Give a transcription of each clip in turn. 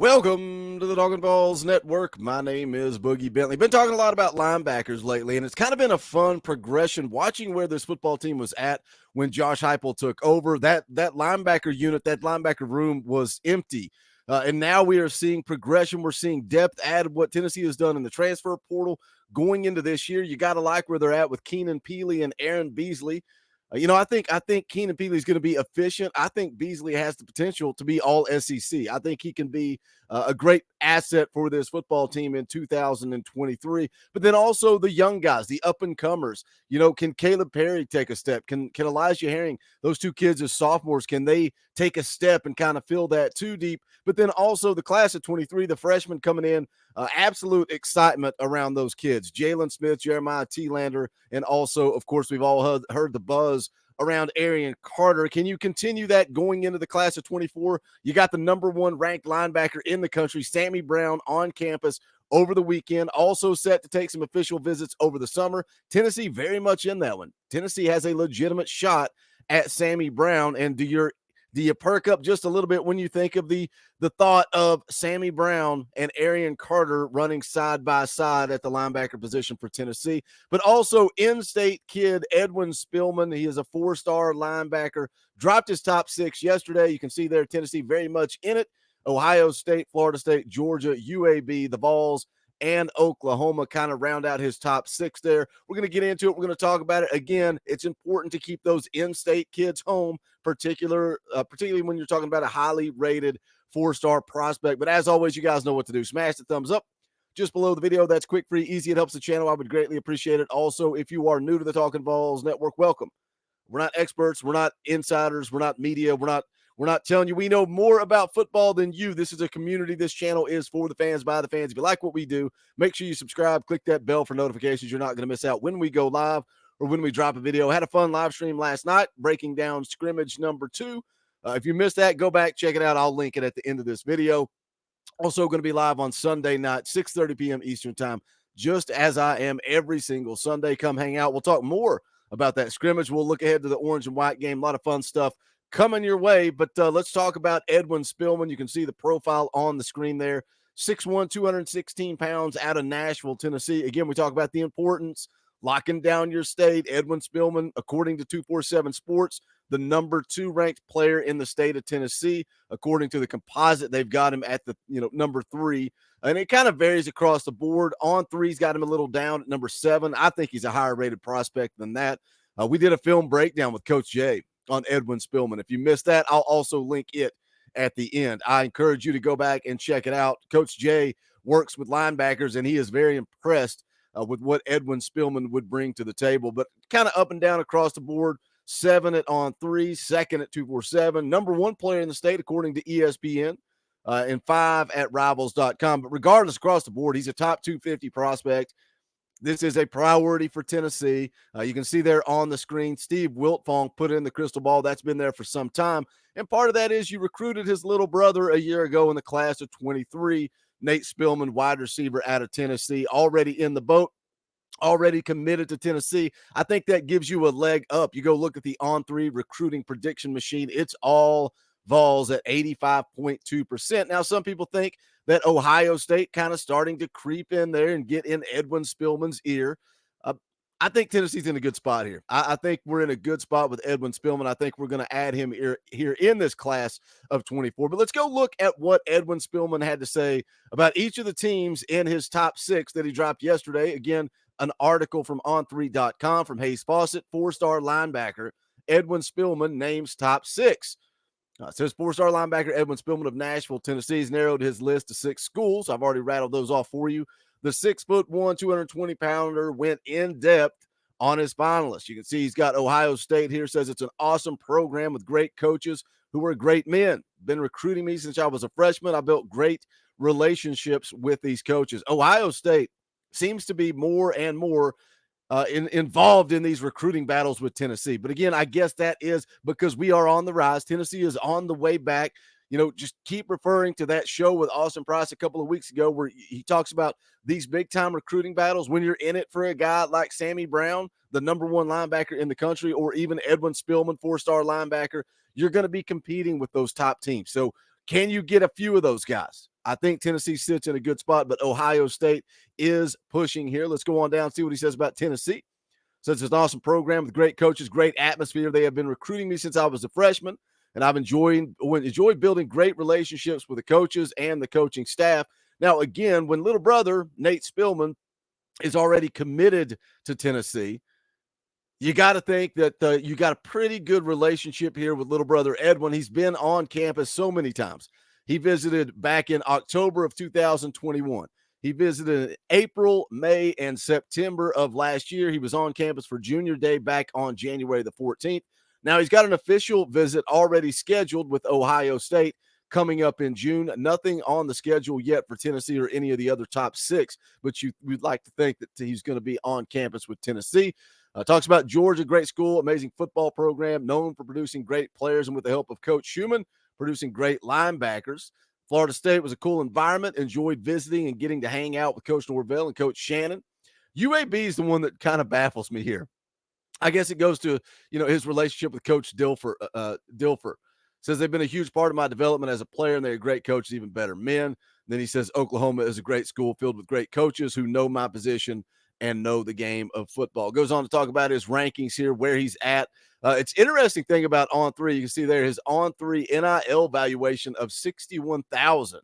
Welcome to the Talkin Vols Network. My name is Boogie Bentley. Been talking a lot about linebackers lately, and it's kind of been a fun progression watching where this football team was at when Josh Heupel took over. That linebacker unit, that linebacker room was empty. And now we are seeing progression. We're seeing depth added, what Tennessee has done in the transfer portal going into this year. You got to like where they're at with Keenan Peely and Aaron Beasley. I think Keenan Peely is going to be efficient. I think Beasley has the potential to be all SEC. I think he can be a great asset for this football team in 2023. But then also the young guys, the up and comers. Can Caleb Perry take a step? Can Elijah Herring, those two kids as sophomores, can they take a step and kind of fill that too deep? But then also the class of 23, the freshmen coming in, absolute excitement around those kids. Jalen Smith, Jeremiah T-Lander, and also, of course, we've all heard the buzz around Arian Carter. Can you continue that going into the class of 24? You got the number one ranked linebacker in the country, Sammy Brown, on campus over the weekend, also set to take some official visits over the summer. Tennessee very much in that one. Tennessee has a legitimate shot at Sammy Brown. And do you perk up just a little bit when you think of the thought of Sammy Brown and Arian Carter running side by side at the linebacker position for Tennessee? But also in-state kid Edwin Spillman. He is a four-star linebacker, dropped his top six yesterday. You can see there Tennessee very much in it. Ohio State, Florida State, Georgia, UAB, the Vols, and Oklahoma kind of round out his top six there. We're going to get into it. We're going to talk about it. Again, it's important to keep those in-state kids home, particularly when you're talking about a highly rated four-star prospect. But as always, you guys know what to do. Smash the thumbs up just below the video. That's quick, free, easy. It helps the channel. I would greatly appreciate it. Also, if you are new to the Talkin Vols Network, welcome. We're not experts. We're not insiders. We're not media. We're not telling you we know more about football than you. This is a community. This channel is for the fans, by the fans. If you like what we do, make sure you subscribe. Click that bell for notifications. You're not going to miss out when we go live or when we drop a video. Had a fun live stream last night breaking down scrimmage number 2. If you missed that, go back, check it out. I'll link it at the end of this video. Also going to be live on Sunday night, 6:30 p.m. Eastern time, just as I am every single Sunday. Come hang out. We'll talk more about that scrimmage. We'll look ahead to the orange and white game. A lot of fun stuff coming your way, but let's talk about Edwin Spillman. You can see the profile on the screen there. 6'1", 216 pounds, out of Nashville, Tennessee. Again, we talk about the importance, locking down your state. Edwin Spillman, according to 247 Sports, the number 2 ranked player in the state of Tennessee. According to the composite, they've got him at the number 3. And it kind of varies across the board. On 3's got him a little down at number 7. I think he's a higher rated prospect than that. We did a film breakdown with Coach Jay on Edwin Spillman. If you missed that, I'll also link it at the end. I encourage you to go back and check it out. Coach Jay works with linebackers, and he is very impressed with what Edwin Spillman would bring to the table. But kind of up and down across the board, 7 at On 3, second at 247, number 1 player in the state according to ESPN, and 5 at Rivals.com. But regardless, across the board, he's a top 250 prospect. This is a priority for Tennessee. You can see there on the screen, Steve Wiltfong put in the crystal ball. That's been there for some time. And part of that is you recruited his little brother a year ago in the class of 23, Nate Spillman, wide receiver out of Tennessee, already in the boat, already committed to Tennessee. I think that gives you a leg up. You go look at the On 3 recruiting prediction machine. It's all Vols at 85.2%. Now, some people think that Ohio State kind of starting to creep in there and get in Edwin Spillman's ear. I think Tennessee's in a good spot here. I think we're in a good spot with Edwin Spillman. I think we're going to add him here in this class of 24. But let's go look at what Edwin Spillman had to say about each of the teams in his top 6 that he dropped yesterday. Again, an article from on3.com from Hayes Fawcett, 4-star linebacker. Edwin Spillman names top 6. It says 4-star linebacker Edwin Spillman of Nashville, Tennessee has narrowed his list to 6 schools. I've already rattled those off for you. The 6'1", 220-pounder went in depth on his finalists. You can see he's got Ohio State here, says it's an awesome program with great coaches who are great men. Been recruiting me since I was a freshman. I built great relationships with these coaches. Ohio State seems to be more and more involved in these recruiting battles with Tennessee. But again, I guess that is because we are on the rise. Tennessee is on the way back. Just keep referring to that show with Austin Price a couple of weeks ago where he talks about these big-time recruiting battles. When you're in it for a guy like Sammy Brown, the number 1 linebacker in the country, or even Edwin Spillman, 4-star linebacker, you're going to be competing with those top teams. So can you get a few of those guys? I think Tennessee sits in a good spot, but Ohio State is pushing here. Let's go on down and see what he says about Tennessee. Says it's an awesome program with great coaches, great atmosphere. They have been recruiting me since I was a freshman, and I've enjoyed building great relationships with the coaches and the coaching staff. Now, again, when little brother Nate Spillman is already committed to Tennessee, you got to think that you got a pretty good relationship here with little brother Edwin. He's been on campus so many times. He visited back in October of 2021. He visited in April, May, and September of last year. He was on campus for Junior Day back on January the 14th. Now he's got an official visit already scheduled with Ohio State coming up in June. Nothing on the schedule yet for Tennessee or any of the other top six, but we'd like to think that he's going to be on campus with Tennessee. Talks about Georgia, great school, amazing football program, known for producing great players and with the help of Coach Schumann, producing great linebackers. Florida State was a cool environment, enjoyed visiting and getting to hang out with Coach Norvell and Coach Shannon. UAB is the one that kind of baffles me here. I guess it goes to, his relationship with Coach Dilfer. Says they've been a huge part of my development as a player, and they're great coaches, even better men. Then he says Oklahoma is a great school filled with great coaches who know my position and know the game of football. Goes on to talk about his rankings here, where he's at. It's interesting thing about On3. You can see there his On3 NIL valuation of 61,000.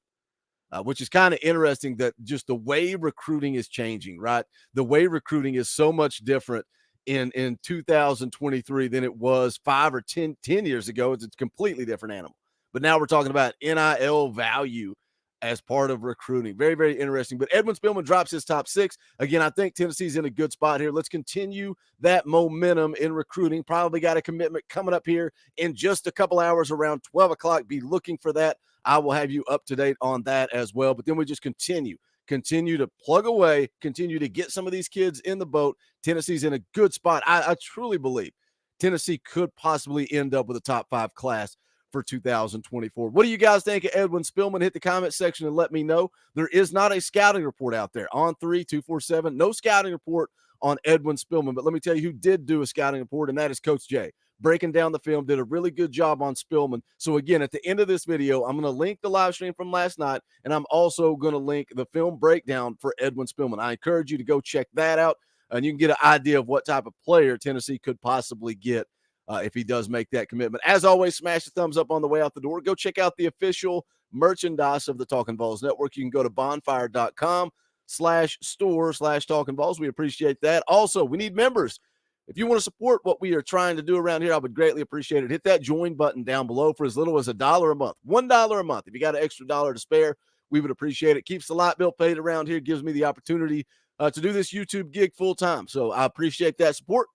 Which is kind of interesting that just the way recruiting is changing, right? The way recruiting is so much different in 2023 than it was 5 or 10 years ago. It's a completely different animal. But now we're talking about NIL value as part of recruiting. Very, very interesting. But Edwin Spillman drops his top 6. Again, I think Tennessee's in a good spot here. Let's continue that momentum in recruiting. Probably got a commitment coming up here in just a couple hours around 12 o'clock. Be looking for that. I will have you up to date on that as well. But then we just continue to plug away, continue to get some of these kids in the boat. Tennessee's in a good spot. I truly believe Tennessee could possibly end up with a top 5 class for 2024. What do you guys think of Edwin Spillman? Hit the comment section and let me know. There is not a scouting report out there on 3247. No scouting report on Edwin Spillman. But let me tell you who did do a scouting report, and that is Coach Jay. Breaking down the film, did a really good job on Spillman. So again, at the end of this video, I'm going to link the live stream from last night, and I'm also going to link the film breakdown for Edwin Spillman. I encourage you to go check that out, and you can get an idea of what type of player Tennessee could possibly get if he does make that commitment. As always, smash the thumbs up on the way out the door. Go check out the official merchandise of the Talkin' Vols Network. You can go to bonfire.com/store/Talkin' Vols. We appreciate that. Also, we need members. If you want to support what we are trying to do around here, I would greatly appreciate it. Hit that join button down below for as little as $1 a month. $1 a month. If you got an extra dollar to spare, we would appreciate it. Keeps the light bill paid around here. Gives me the opportunity to do this YouTube gig full time. So I appreciate that support.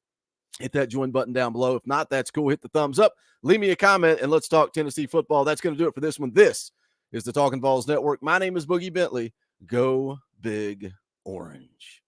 Hit that join button down below. If not, that's cool. Hit the thumbs up. Leave me a comment, and let's talk Tennessee football. That's going to do it for this one. This is the Talkin' Vols Network. My name is Boogie Bentley. Go Big Orange.